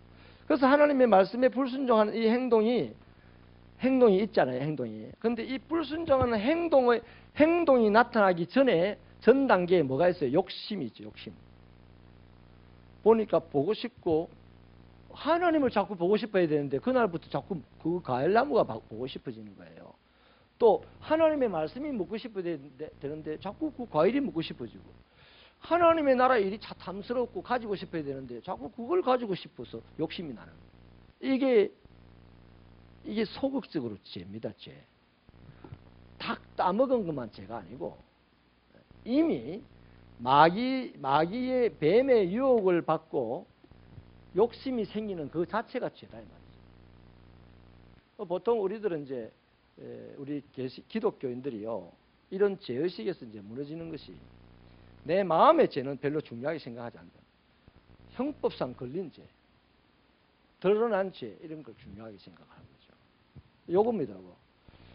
그래서 하나님의 말씀에 불순종하는 이 행동이 있잖아요, 행동이. 근데 이 불순종하는 행동이 나타나기 전에 전 단계에 뭐가 있어요? 욕심이 있죠, 욕심. 보니까 보고 싶고 하나님을 자꾸 보고 싶어야 되는데 그날부터 자꾸 그 과일나무가 보고 싶어지는 거예요. 또 하나님의 말씀이 먹고 싶어야 되는데 자꾸 그 과일이 먹고 싶어지고 하나님의 나라 일이 탐스럽고 가지고 싶어야 되는데 자꾸 그걸 가지고 싶어서 욕심이 나는 거예요. 이게 소극적으로 죄입니다. 죄. 닭 따먹은 것만 죄가 아니고 이미 마귀의 뱀의 유혹을 받고 욕심이 생기는 그 자체가 죄다 이 말이죠. 보통 우리들은 이제 우리 기독교인들이요 이런 죄의식에서 이제 무너지는 것이 내 마음의 죄는 별로 중요하게 생각하지 않는다. 형법상 걸린 죄, 드러난 죄 이런 걸 중요하게 생각하는 거죠. 요겁니다.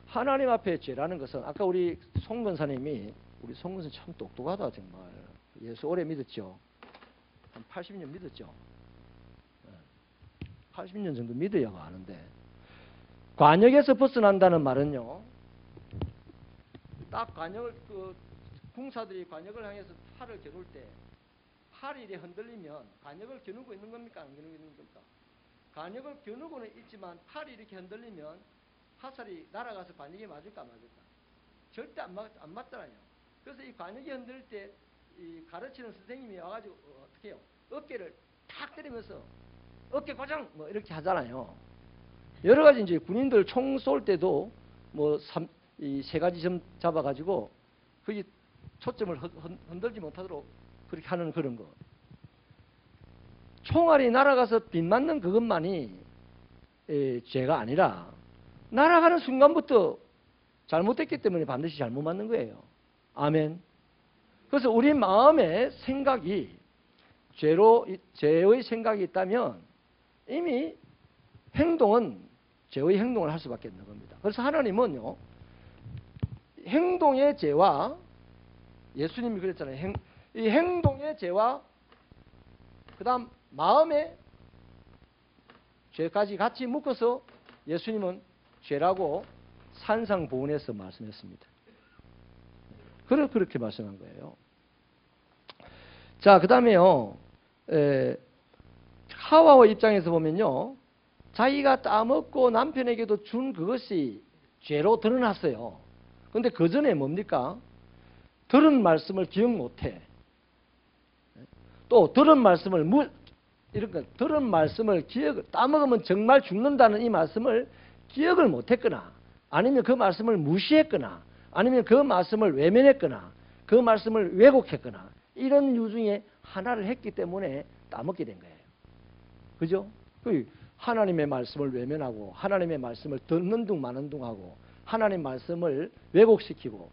하나님 앞에 죄라는 것은 아까 우리 송 권사님이 우리 송 권사님 참 똑똑하다 정말. 예수 오래 믿었죠. 한 80년 믿었죠. 80년 정도 믿어야 아는데 관역에서 벗어난다는 말은요. 딱 관역을 궁사들이 관역을 향해서 팔을 겨눌 때 팔이 이렇게 흔들리면 관역을 겨누고 있는 겁니까? 안 겨누고 있는 겁니까? 관역을 겨누고는 있지만 팔이 이렇게 흔들리면 화살이 날아가서 관역에 맞을까 안 맞을까? 절대 안 맞잖아요. 그래서 이 관역이 흔들 때 이 가르치는 선생님이 와가지고 어떻게 해요? 어깨를 탁 때리면서 어깨 고정 뭐 이렇게 하잖아요. 여러 가지 이제 군인들 총 쏠 때도 뭐 이 세 가지 점 잡아가지고 거기 초점을 흔들지 못하도록 그렇게 하는 그런 거. 총알이 날아가서 빗 맞는 그것만이 죄가 아니라 날아가는 순간부터 잘못됐기 때문에 반드시 잘못 맞는 거예요. 아멘. 그래서 우리 마음에 생각이 죄의 생각이 있다면 이미 행동은 죄의 행동을 할 수밖에 없는 겁니다. 그래서 하나님은요, 행동의 죄와 예수님이 그랬잖아요. 이 행동의 죄와 그 다음 마음의 죄까지 같이 묶어서 예수님은 죄라고 산상보훈에서 말씀했습니다. 그렇게 말씀한 거예요. 자, 그 다음에요, 하와의 입장에서 보면요, 자기가 따먹고 남편에게도 준 그것이 죄로 드러났어요. 그런데 그 전에 뭡니까? 들은 말씀을 기억 못해. 또 들은 말씀을 들은 말씀을 따먹으면 정말 죽는다는 이 말씀을 기억을 못했거나, 아니면 그 말씀을 무시했거나, 아니면 그 말씀을 외면했거나, 그 말씀을 왜곡했거나, 이런 이유 중에 하나를 했기 때문에 따먹게 된 거예요. 그죠? 하나님의 말씀을 외면하고, 하나님의 말씀을 듣는 둥 마는 둥 하고, 하나님의 말씀을 왜곡시키고,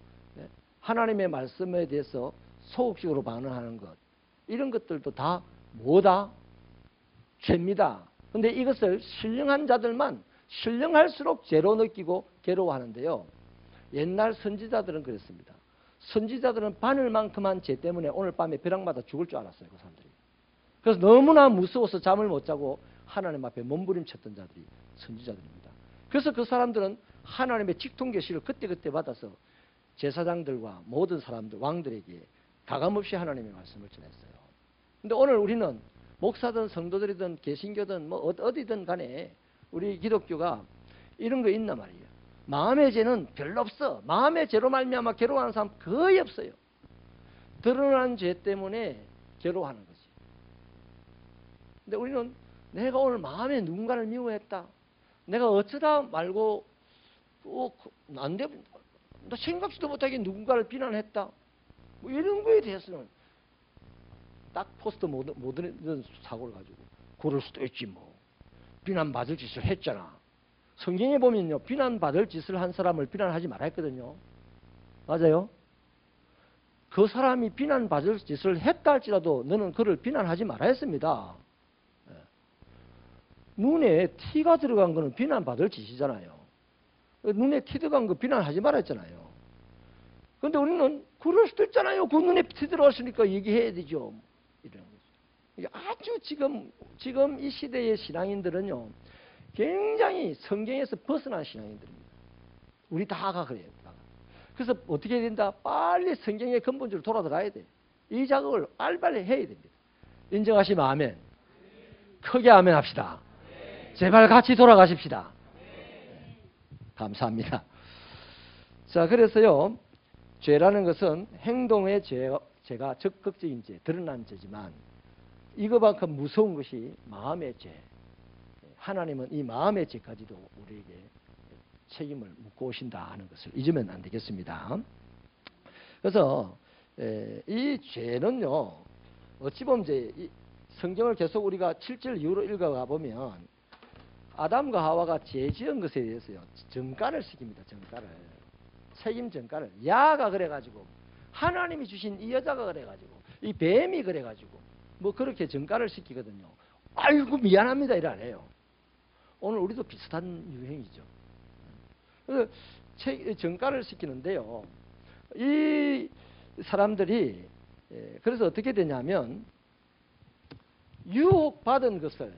하나님의 말씀에 대해서 소극적으로 반응하는 것, 이런 것들도 다 뭐다? 죄입니다. 그런데 이것을 신령한 자들만 신령할수록 죄로 느끼고 괴로워하는데요. 옛날 선지자들은 그랬습니다. 선지자들은 바늘만큼한 죄 때문에 오늘 밤에 벼락마다 죽을 줄 알았어요. 그 사람들이. 그래서 너무나 무서워서 잠을 못 자고 하나님 앞에 몸부림쳤던 자들이 선지자들입니다. 그래서 그 사람들은 하나님의 직통계시를 그때그때 받아서 제사장들과 모든 사람들, 왕들에게 가감없이 하나님의 말씀을 전했어요. 근데 오늘 우리는 목사든 성도들이든 개신교든 뭐 어디든 간에 우리 기독교가 이런 거 있단 말이에요. 마음의 죄는 별로 없어. 마음의 죄로 말미암아 괴로워하는 사람 거의 없어요. 드러난 죄 때문에 괴로워하는 거지. 근데 우리는 내가 오늘 마음에 누군가를 미워했다. 내가 어쩌다 말고 안 돼. 나 생각지도 못하게 누군가를 비난했다. 뭐 이런 거에 대해서는 딱 포스트 모든 사고를 가지고 그럴 수도 있지 뭐. 비난받을 짓을 했잖아. 성경에 보면요, 비난받을 짓을 한 사람을 비난하지 말아 했거든요. 맞아요? 그 사람이 비난받을 짓을 했다 할지라도 너는 그를 비난하지 말아 했습니다. 눈에 티가 들어간 거는 비난받을 짓이잖아요. 눈에 티 들어간 거 비난하지 말아 했잖아요. 그런데 우리는 그럴 수도 있잖아요. 그 눈에 티 들어왔으니까 얘기해야 되죠. 이런 거죠. 아주 지금 이 시대의 신앙인들은요, 굉장히 성경에서 벗어난 신앙인들입니다. 우리 다가 그래요. 다가. 그래서 어떻게 해야 된다? 빨리 성경의 근본적으로 돌아들어가야 돼. 이 작업을 빨리빨리 해야 됩니다. 인정하시면 아멘. 크게 아멘 합시다. 제발 같이 돌아가십시다. 감사합니다. 자, 그래서요, 죄라는 것은 행동의 죄가 적극적인 죄, 드러난 죄지만 이거만큼 무서운 것이 마음의 죄. 하나님은 이 마음의 죄까지도 우리에게 책임을 묻고 오신다 하는 것을 잊으면 안 되겠습니다. 그래서 이 죄는요, 어찌 보면 이제 이 성경을 계속 우리가 7절 이후로 읽어가 보면 아담과 하와가 죄 지은 것에 대해서요, 정가를 시킵니다. 정가를. 책임 정가를. 야가 그래가지고, 하나님이 주신 이 여자가 그래가지고, 이 뱀이 그래가지고, 뭐 그렇게 정가를 시키거든요. 아이고 미안합니다 이래 안 해요. 오늘 우리도 비슷한 유행이죠. 그래서 정가를 시키는데요. 이 사람들이 그래서 어떻게 되냐면 유혹받은 것을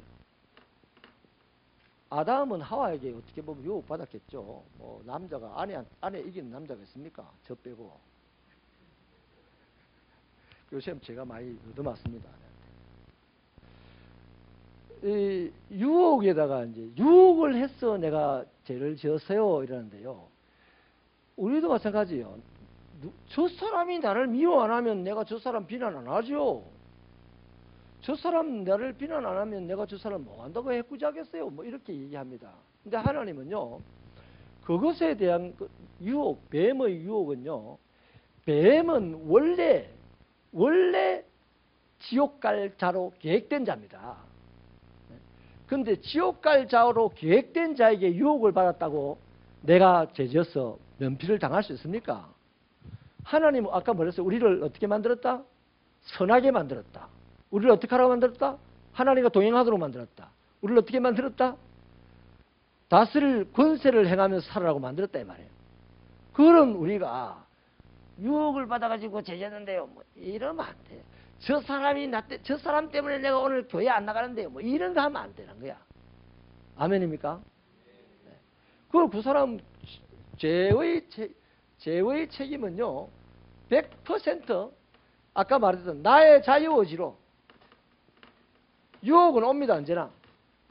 아담은 하와에게 어떻게 보면 유혹받았겠죠. 뭐 남자가 아내 이기는 남자가 있습니까? 저 빼고. 요새 제가 많이 얻어맞습니다. 이 유혹에다가 이제 유혹을 해서 내가 죄를 지었어요 이러는데요. 우리도 마찬가지예요. 저 사람이 나를 미워 안 하면 내가 저 사람 비난 안 하죠. 저 사람 나를 비난 안 하면 내가 저 사람 뭐 한다고 해꾸자겠어요? 뭐 이렇게 얘기합니다. 근데 하나님은요, 그것에 대한 유혹, 뱀의 유혹은요, 뱀은 원래 지옥 갈 자로 계획된 자입니다. 그런데 지옥 갈 자로 계획된 자에게 유혹을 받았다고 내가 죄져서 면피를 당할 수 있습니까? 하나님은 아까 뭐랬어요? 우리를 어떻게 만들었다? 선하게 만들었다. 우리를 어떻게 하라고 만들었다? 하나님과 동행하도록 만들었다. 우리를 어떻게 만들었다? 다스릴 권세를 행하면서 살아라고 만들었다 이 말이에요. 그럼 우리가 유혹을 받아가지고 죄졌는데요, 뭐 이러면 안 돼. 저 사람 때문에 내가 오늘 교회 안 나가는데요, 뭐 이런 거 하면 안 되는 거야. 아멘입니까? 네. 그 사람 죄의 책임은요, 100% 아까 말했던 나의 자유의지로 유혹은 옵니다.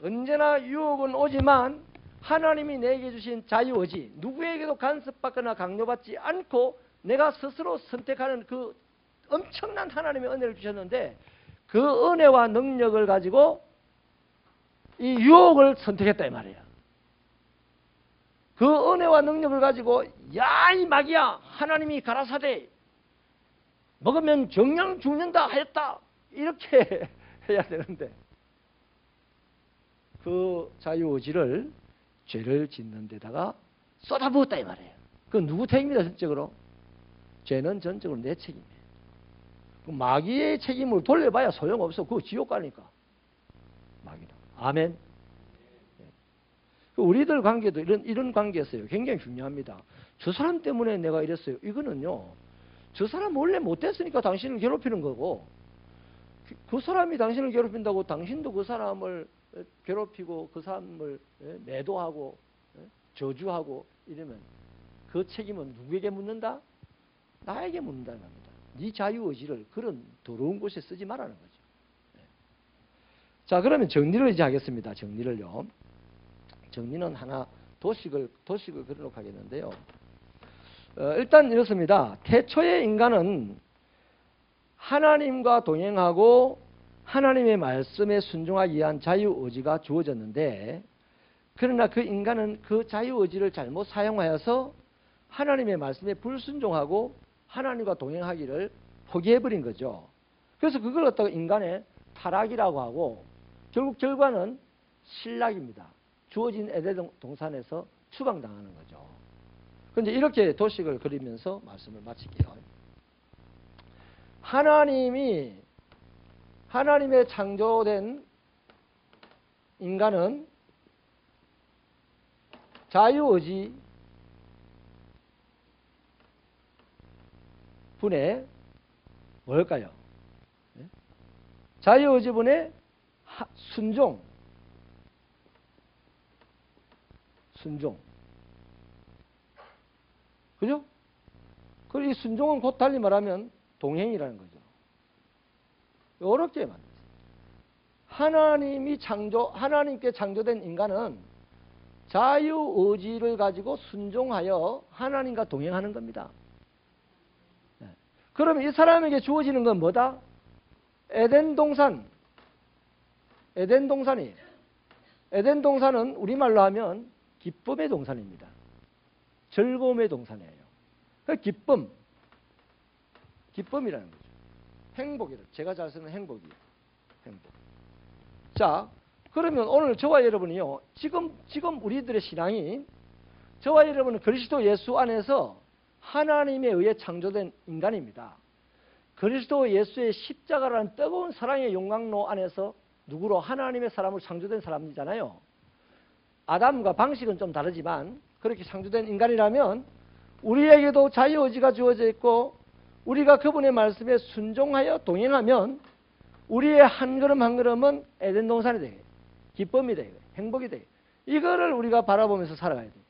언제나 유혹은 오지만 하나님이 내게 주신 자유의지, 누구에게도 간섭받거나 강요받지 않고 내가 스스로 선택하는 그 엄청난 하나님의 은혜를 주셨는데, 그 은혜와 능력을 가지고 이 유혹을 선택했다 이 말이에요. 그 은혜와 능력을 가지고 야, 이 마귀야, 하나님이 가라사대 먹으면 정령 죽는다 하였다, 이렇게 해야 되는데 그 자유의지를 죄를 짓는 데다가 쏟아부었다 이 말이에요. 그건 누구 책임이다? 전적으로 죄는 전적으로 내 책임이에요. 그 마귀의 책임을 돌려봐야 소용없어. 그거 지옥 가니까 마귀는. 아멘. 우리들 관계도 이런 관계였어요. 굉장히 중요합니다. 저 사람 때문에 내가 이랬어요. 이거는요, 저 사람 원래 못됐으니까 당신을 괴롭히는 거고, 그 사람이 당신을 괴롭힌다고 당신도 그 사람을 괴롭히고 그 사람을 매도하고 저주하고 이러면 그 책임은 누구에게 묻는다? 나에게 묻는다는 겁니다. 네 자유의지를 그런 더러운 곳에 쓰지 말라는 거죠. 자, 그러면 정리를 이제 하겠습니다. 정리를요. 정리는 하나 도식을 그려놓고 하겠는데요. 일단 이렇습니다. 태초의 인간은 하나님과 동행하고 하나님의 말씀에 순종하기 위한 자유의지가 주어졌는데, 그러나 그 인간은 그 자유의지를 잘못 사용하여서 하나님의 말씀에 불순종하고 하나님과 동행하기를 포기해버린 거죠. 그래서 그걸 갖다가 인간의 타락이라고 하고, 결국 결과는 실락입니다. 주어진 에덴 동산에서 추방당하는 거죠. 그런데 이렇게 도식을 그리면서 말씀을 마칠게요. 하나님의 창조된 인간은 자유의지 분에 뭘까요? 자유의지 분에 순종. 그죠? 그리고 이 순종은 곧 달리 말하면 동행이라는 거죠. 어렵게 만들었어요. 하나님께 창조된 인간은 자유의지를 가지고 순종하여 하나님과 동행하는 겁니다. 그러면 이 사람에게 주어지는 건 뭐다? 에덴 동산이. 에덴 동산은 우리말로 하면 기쁨의 동산입니다. 즐거움의 동산이에요. 그 기쁨이라는 거죠. 행복이라. 제가 잘 쓰는 행복이에요. 행복. 자, 그러면 오늘 저와 여러분이요, 지금 우리들의 신앙이, 저와 여러분은 그리스도 예수 안에서 하나님에 의해 창조된 인간입니다. 그리스도 예수의 십자가라는 뜨거운 사랑의 용광로 안에서 누구로? 하나님의 사람으로 창조된 사람이잖아요. 아담과 방식은 좀 다르지만 그렇게 창조된 인간이라면 우리에게도 자유의지가 주어져 있고, 우리가 그분의 말씀에 순종하여 동행하면 우리의 한 걸음 한 걸음은 에덴 동산이 되게, 기쁨이 되게, 행복이 되게, 이거를 우리가 바라보면서 살아가야 돼요.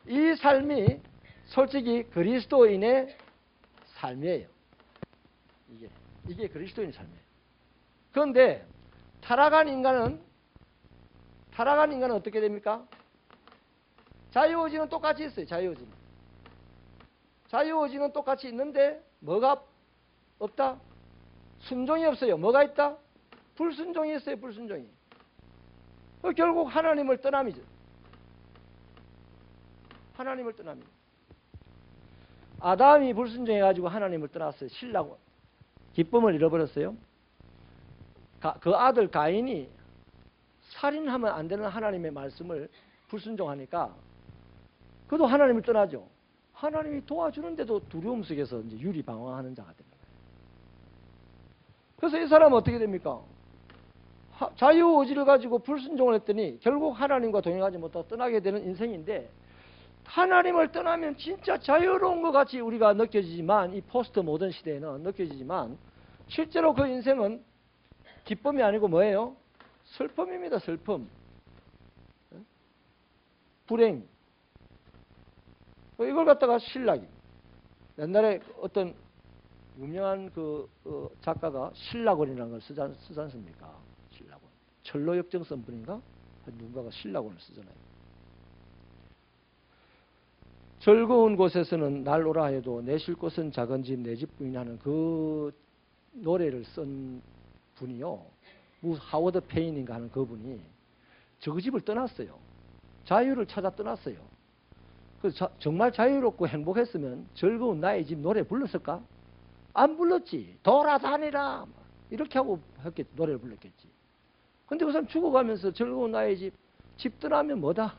이 삶이 솔직히 그리스도인의 삶이에요. 이게 그리스도인의 삶이에요. 그런데 타락한 인간은 어떻게 됩니까? 자유의지는 똑같이 있어요. 자유의지는 똑같이 있는데 뭐가 없다? 순종이 없어요. 뭐가 있다? 불순종이 했어요. 불순종이. 결국 하나님을 떠남이죠. 하나님을 떠납니다. 아담이 불순종해가지고 하나님을 떠났어요. 신라고. 기쁨을 잃어버렸어요. 그 아들 가인이 살인하면 안 되는 하나님의 말씀을 불순종하니까 그도 하나님을 떠나죠. 하나님이 도와주는데도 두려움 속에서 이제 유리방황하는 자가 되는 거예요. 그래서 이 사람은 어떻게 됩니까? 자유의지를 가지고 불순종을 했더니 결국 하나님과 동행하지 못하고 떠나게 되는 인생인데, 하나님을 떠나면 진짜 자유로운 것 같이 우리가 느껴지지만, 이 포스트 모던 시대에는 느껴지지만 실제로 그 인생은 기쁨이 아니고 뭐예요? 슬픔입니다. 슬픔. 불행. 이걸 갖다가 신라기. 옛날에 어떤 유명한 작가가 신라곤이라는 걸 쓰지 않습니까? 신라곤. 철로역정 쓴 분인가? 누군가가 신라곤을 쓰잖아요. 즐거운 곳에서는 날 오라 해도 내 쉴 곳은 작은 집 내 집 부인하는 그 노래를 쓴 분이요. 하워드 페인인가 하는 그분이 저 집을 떠났어요. 자유를 찾아 떠났어요. 그래서 정말 자유롭고 행복했으면 즐거운 나의 집 노래 불렀을까? 안 불렀지. 돌아다니라 이렇게 하고 노래를 불렀겠지. 근데 그 사람 죽어가면서 즐거운 나의 집 떠나면 뭐다?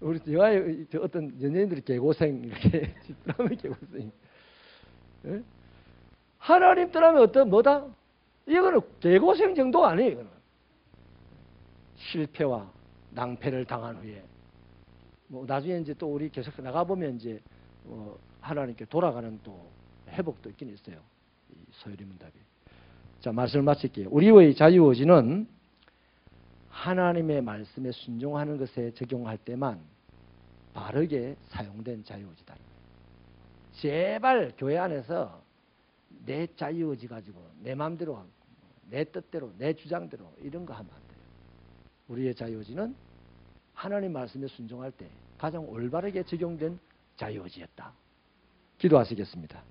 우리 영화에 어떤 연예인들이 개고생 이렇게 집 떠나면 개고생. 예? 하나님 떠나면 뭐다? 이거는 개고생 정도 아니에요. 이거는 실패와 낭패를 당한 후에 나중에 이제 또 우리 계속 나가 보면 이제 하나님께 돌아가는 또 회복도 있긴 있어요. 이 서유리 문답이. 자, 말씀을 마칠게요. 우리의 자유의지는 하나님의 말씀에 순종하는 것에 적용할 때만 바르게 사용된 자유의지다. 제발 교회 안에서 내 자유의지 가지고 내 마음대로 하고 내 뜻대로 내 주장대로 이런 거 하면 안 돼요. 우리의 자유의지는 하나님 말씀에 순종할 때 가장 올바르게 적용된 자유의지였다. 기도하시겠습니다.